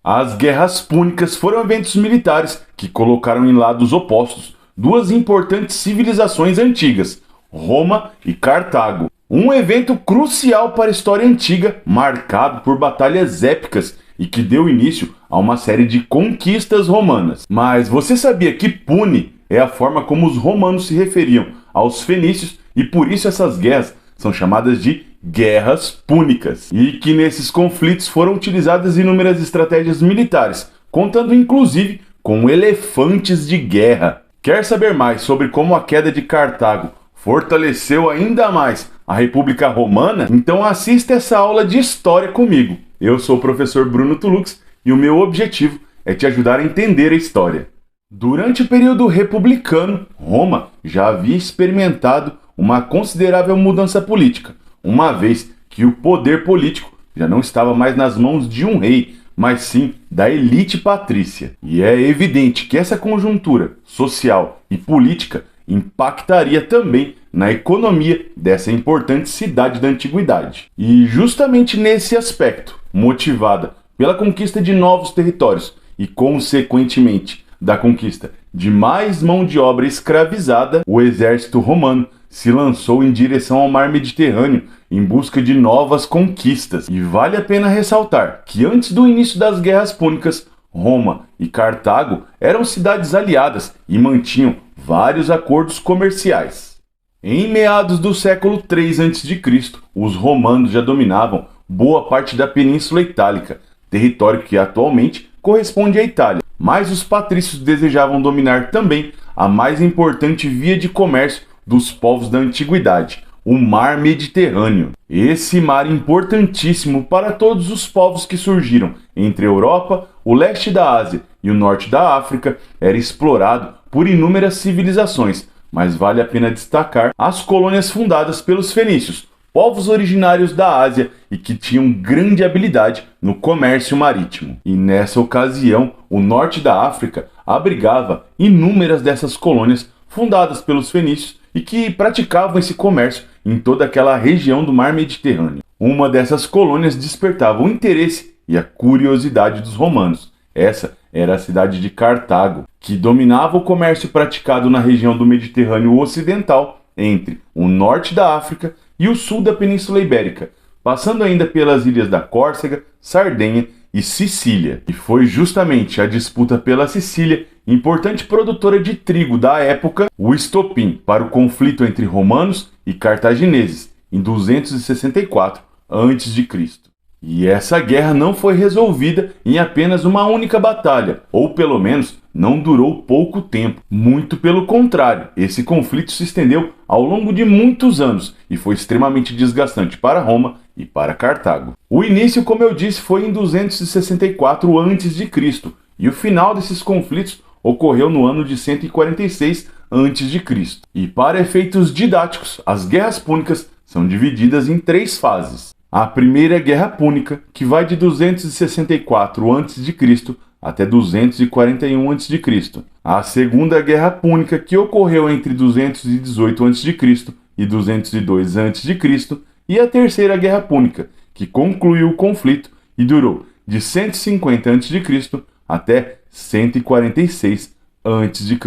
As guerras púnicas foram eventos militares que colocaram em lados opostos duas importantes civilizações antigas, Roma e Cartago. Um evento crucial para a história antiga, marcado por batalhas épicas e que deu início a uma série de conquistas romanas. Mas você sabia que pune é a forma como os romanos se referiam aos fenícios e por isso essas guerras são chamadas de guerras púnicas, e que nesses conflitos foram utilizadas inúmeras estratégias militares, contando inclusive com elefantes de guerra. Quer saber mais sobre como a queda de Cartago fortaleceu ainda mais a República Romana? Então assista essa aula de história comigo. Eu sou o professor Bruno Tulux e o meu objetivo é te ajudar a entender a história. Durante o período republicano, Roma já havia experimentado uma considerável mudança política, uma vez que o poder político já não estava mais nas mãos de um rei, mas sim da elite patrícia. E é evidente que essa conjuntura social e política impactaria também na economia dessa importante cidade da antiguidade. E justamente nesse aspecto, motivada pela conquista de novos territórios e, consequentemente, da conquista de mais mão de obra escravizada, o exército romano se lançou em direção ao mar Mediterrâneo em busca de novas conquistas. E vale a pena ressaltar que antes do início das guerras púnicas, Roma e Cartago eram cidades aliadas e mantinham vários acordos comerciais. Em meados do século III a.C., os romanos já dominavam boa parte da Península Itálica, território que atualmente corresponde à Itália. Mas os patrícios desejavam dominar também a mais importante via de comércio dos povos da antiguidade, o mar Mediterrâneo. Esse mar importantíssimo para todos os povos que surgiram entre a Europa, o leste da Ásia e o norte da África era explorado por inúmeras civilizações, mas vale a pena destacar as colônias fundadas pelos fenícios, povos originários da Ásia e que tinham grande habilidade no comércio marítimo. E nessa ocasião, o norte da África abrigava inúmeras dessas colônias fundadas pelos fenícios e que praticavam esse comércio em toda aquela região do mar Mediterrâneo. Uma dessas colônias despertava o interesse e a curiosidade dos romanos. Essa era a cidade de Cartago, que dominava o comércio praticado na região do Mediterrâneo Ocidental, entre o norte da África e o sul da Península Ibérica, passando ainda pelas ilhas da Córcega, Sardenha e Sicília. E foi justamente a disputa pela Sicília, importante produtora de trigo da época, o estopim para o conflito entre romanos e cartagineses, em 264 a.C. E essa guerra não foi resolvida em apenas uma única batalha, ou pelo menos não durou pouco tempo. Muito pelo contrário, esse conflito se estendeu ao longo de muitos anos e foi extremamente desgastante para Roma e para Cartago. O início, como eu disse, foi em 264 a.C. e o final desses conflitos ocorreu no ano de 146 a.C. E para efeitos didáticos, as guerras púnicas são divididas em 3 fases. A primeira Guerra Púnica, que vai de 264 a.C. até 241 a.C. A segunda Guerra Púnica, que ocorreu entre 218 a.C. e 202 a.C. E a terceira Guerra Púnica, que concluiu o conflito e durou de 150 a.C. até 146 a.C.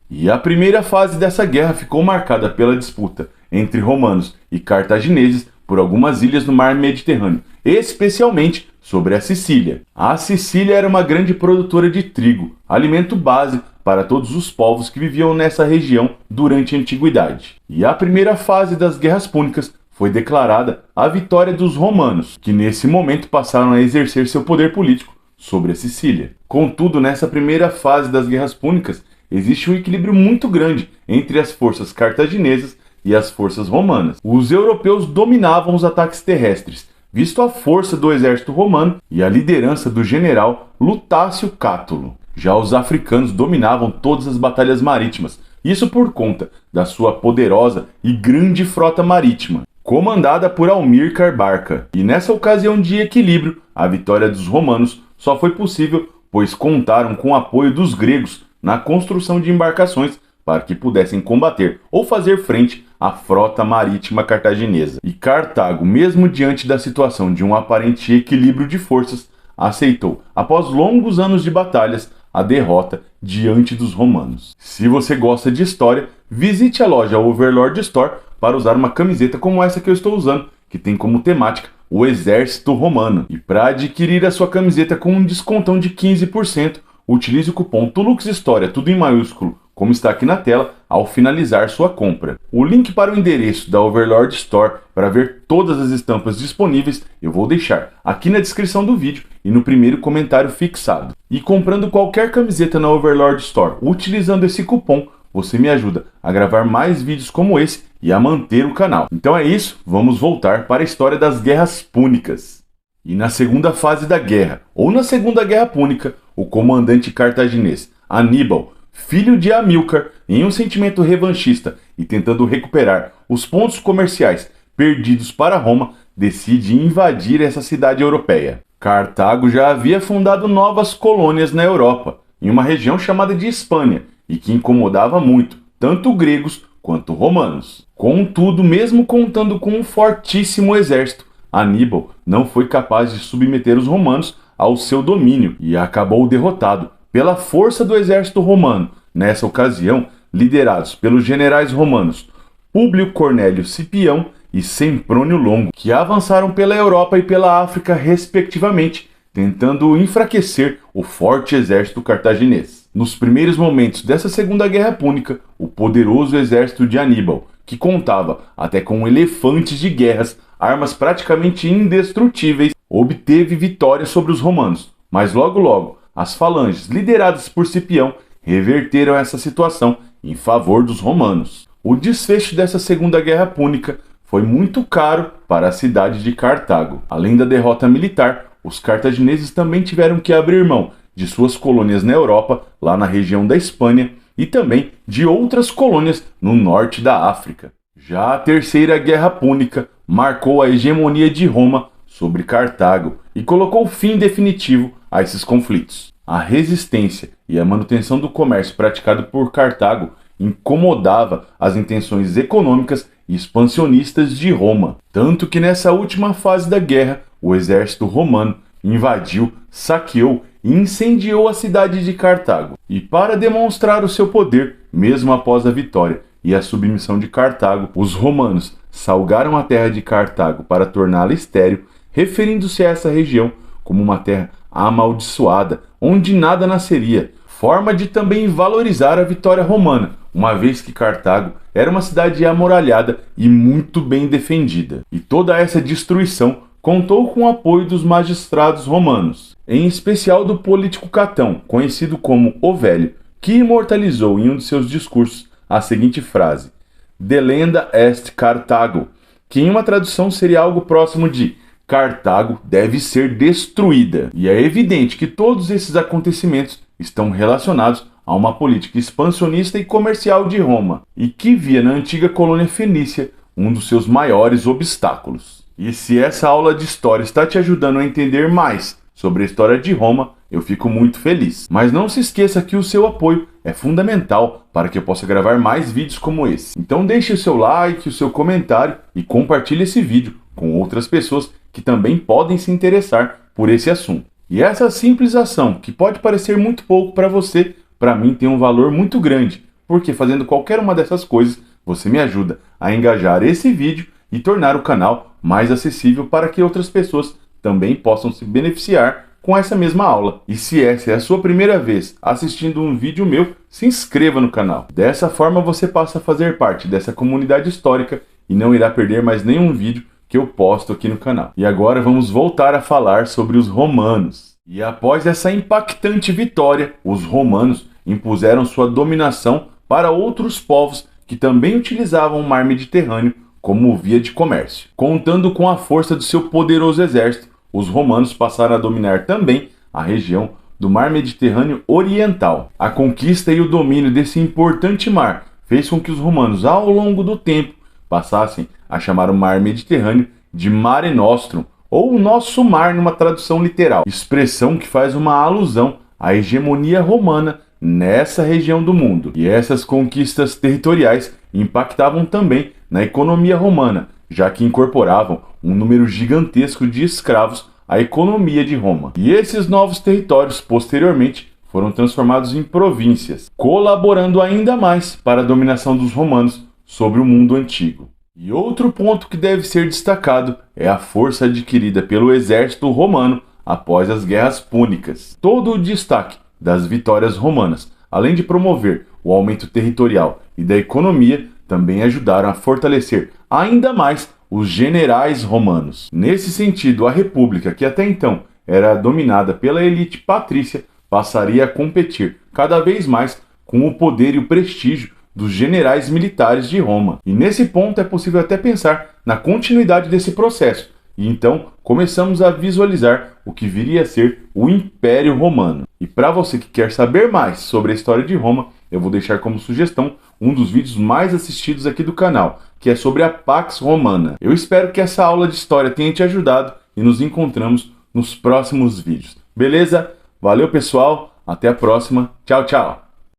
E a primeira fase dessa guerra ficou marcada pela disputa entre romanos e cartagineses por algumas ilhas no mar Mediterrâneo, especialmente sobre a Sicília. A Sicília era uma grande produtora de trigo, alimento base para todos os povos que viviam nessa região durante a antiguidade. E a primeira fase das guerras púnicas foi declarada a vitória dos romanos, que nesse momento passaram a exercer seu poder político sobre a Sicília. Contudo, nessa primeira fase das guerras púnicas, existe um equilíbrio muito grande entre as forças cartaginesas e as forças romanas. Os europeus dominavam os ataques terrestres, visto a força do exército romano e a liderança do general Lutácio Cátulo. Já os africanos dominavam todas as batalhas marítimas, isso por conta da sua poderosa e grande frota marítima, comandada por Amílcar Barca. E nessa ocasião de equilíbrio, a vitória dos romanos só foi possível pois contaram com o apoio dos gregos na construção de embarcações para que pudessem combater ou fazer frente à frota marítima cartaginesa. E Cartago, mesmo diante da situação de um aparente equilíbrio de forças, aceitou, após longos anos de batalhas, a derrota diante dos romanos. Se você gosta de história, visite a loja Overlord Store para usar uma camiseta como essa que eu estou usando, que tem como temática o exército romano. E para adquirir a sua camiseta com um descontão de 15%, utilize o cupom TULUXHISTORIA, tudo em maiúsculo, como está aqui na tela, ao finalizar sua compra. O link para o endereço da Overlord Store para ver todas as estampas disponíveis eu vou deixar aqui na descrição do vídeo e no primeiro comentário fixado. E comprando qualquer camiseta na Overlord Store utilizando esse cupom, você me ajuda a gravar mais vídeos como esse e a manter o canal. Então é isso, vamos voltar para a história das Guerras Púnicas. E na segunda fase da guerra, ou na Segunda Guerra Púnica, o comandante cartaginês Aníbal, filho de Amílcar, em um sentimento revanchista e tentando recuperar os pontos comerciais perdidos para Roma, decide invadir essa cidade europeia. Cartago já havia fundado novas colônias na Europa, em uma região chamada de Hispânia, e que incomodava muito, tanto gregos quanto romanos. Contudo, mesmo contando com um fortíssimo exército, Aníbal não foi capaz de submeter os romanos ao seu domínio e acabou derrotado pela força do exército romano, nessa ocasião liderados pelos generais romanos Públio Cornélio Cipião e Semprônio Longo, que avançaram pela Europa e pela África respectivamente, tentando enfraquecer o forte exército cartaginês. Nos primeiros momentos dessa Segunda Guerra Púnica, o poderoso exército de Aníbal, que contava até com elefantes de guerras, armas praticamente indestrutíveis, obteve vitória sobre os romanos, mas logo as falanges lideradas por Cipião reverteram essa situação em favor dos romanos. O desfecho dessa Segunda Guerra Púnica foi muito caro para a cidade de Cartago. Além da derrota militar, os cartagineses também tiveram que abrir mão de suas colônias na Europa, lá na região da Espanha, e também de outras colônias no norte da África. Já a Terceira Guerra Púnica marcou a hegemonia de Roma sobre Cartago e colocou fim definitivo a esses conflitos. A resistência e a manutenção do comércio praticado por Cartago incomodava as intenções econômicas e expansionistas de Roma, tanto que nessa última fase da guerra, o exército romano invadiu, saqueou e incendiou a cidade de Cartago. E para demonstrar o seu poder, mesmo após a vitória e a submissão de Cartago, os romanos salgaram a terra de Cartago para torná-la estéril, referindo-se a essa região como uma terra amaldiçoada, onde nada nasceria, forma de também valorizar a vitória romana, uma vez que Cartago era uma cidade amuralhada e muito bem defendida. E toda essa destruição contou com o apoio dos magistrados romanos, em especial do político Catão, conhecido como o Velho, que imortalizou em um de seus discursos a seguinte frase: "Delenda est Cartago", que em uma tradução seria algo próximo de "Cartago deve ser destruída". E é evidente que todos esses acontecimentos estão relacionados a uma política expansionista e comercial de Roma, e que via na antiga colônia fenícia um dos seus maiores obstáculos. E se essa aula de história está te ajudando a entender mais sobre a história de Roma, eu fico muito feliz. Mas não se esqueça que o seu apoio é fundamental para que eu possa gravar mais vídeos como esse. Então deixe o seu like, o seu comentário e compartilhe esse vídeo com outras pessoas que também podem se interessar por esse assunto. E essa simples ação, que pode parecer muito pouco para você, para mim tem um valor muito grande, porque fazendo qualquer uma dessas coisas, você me ajuda a engajar esse vídeo e tornar o canal mais acessível para que outras pessoas também possam se beneficiar com essa mesma aula. E se essa é a sua primeira vez assistindo um vídeo meu, se inscreva no canal. Dessa forma você passa a fazer parte dessa comunidade histórica e não irá perder mais nenhum vídeo que eu posto aqui no canal. E agora vamos voltar a falar sobre os romanos. E após essa impactante vitória, os romanos impuseram sua dominação para outros povos que também utilizavam o mar Mediterrâneo como via de comércio. Contando com a força do seu poderoso exército, os romanos passaram a dominar também a região do mar Mediterrâneo Oriental. A conquista e o domínio desse importante mar fez com que os romanos, ao longo do tempo, passassem a chamar o mar Mediterrâneo de Mare Nostrum, ou o nosso mar numa tradução literal, expressão que faz uma alusão à hegemonia romana nessa região do mundo. E essas conquistas territoriais impactavam também na economia romana, já que incorporavam um número gigantesco de escravos a economia de Roma. E esses novos territórios, posteriormente, foram transformados em províncias, colaborando ainda mais para a dominação dos romanos sobre o mundo antigo. E outro ponto que deve ser destacado é a força adquirida pelo exército romano após as guerras púnicas. Todo o destaque das vitórias romanas, além de promover o aumento territorial e da economia, também ajudaram a fortalecer ainda mais os generais romanos. Nesse sentido, a república, que até então era dominada pela elite patrícia, passaria a competir cada vez mais com o poder e o prestígio dos generais militares de Roma. E nesse ponto é possível até pensar na continuidade desse processo. E então começamos a visualizar o que viria a ser o Império Romano. E para você que quer saber mais sobre a história de Roma, eu vou deixar como sugestão um dos vídeos mais assistidos aqui do canal, que é sobre a Pax Romana. Eu espero que essa aula de história tenha te ajudado e nos encontramos nos próximos vídeos. Beleza? Valeu, pessoal. Até a próxima. Tchau, tchau.